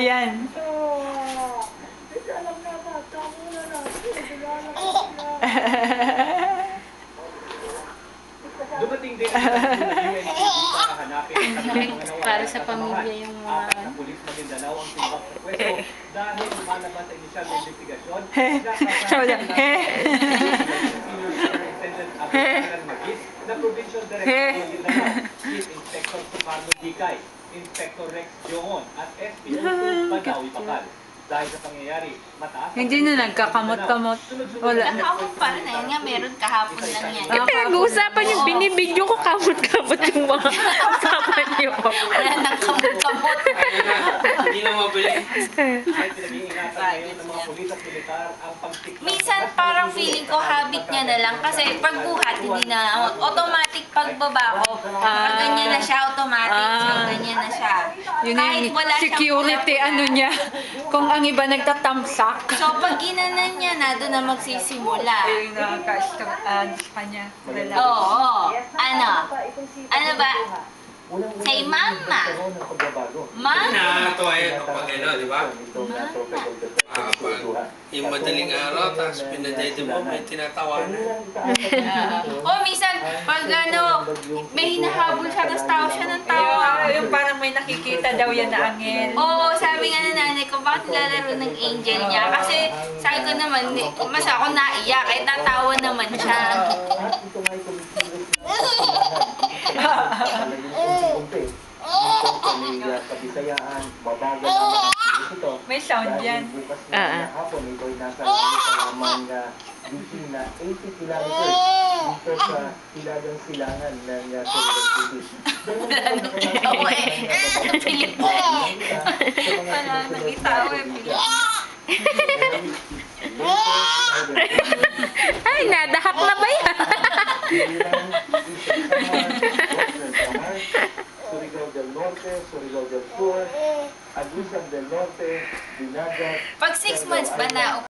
yan. Dumating din ang UNCG para hanapin ang mga nawalan Para sa pamilya yung mga... Apat na pulis Maguindanao ang timbak sa pwesto dahil lumalabas sa inisyal na investigasyon na Provincial Director Maguindanao, Chief Inspector Sukarno Dicay, Inspector Rex Joon at SP Badawi Bakal. Dahil sa pangyayari, mataas Hindi na nagkakamot-kamot. Wala na. Kahapon pa rin. Ayun nga, meron kahapon lang yan. Eh, pinag-uusapan yung binibidyo ko, kamot-kamot yung mga usapan niyo. Wala nang kamot-kamot. Hindi na mabili. ay pinag-iingatan ngayon ng mga pulis at militar ang pagtikman. Minsan parang feeling ko habit niya na lang kasi pagbuhat hindi na automatic pagbaba ko. Ganyan na siya automatic. So, ganyan na siya. Yun Kahit yung wala siyang security pula-pula. ano niya. Kung ang iba nagtatamsak. So pag ginanan niya na, doon na magsisimula. Yung nakaka-sa kanya. Oo. Ano? Ano ba? Say mama. Mama. Nakakatawa yun kapag ano, di ba? Yung madaling araw, tapos pinadede mo, may tinatawanan. Minsan, pag ano, may hinahabol siya, tapos tawa siya ng tawa. Yung parang may nakikita daw yan na angel. Oo, sabi nga ng nanay ko, bakit lalaro ng angel niya? Kasi sabi ko naman, mas ako naiyak, kahit natawa naman siya. May sound yan. Oo pilit ko. Wala, nag-itawa pilit. Ay, nadahak na ba yan? Surigao del Norte, Surigao del Sur, Agusan del Norte, Dinagat. Pag 6 months ba na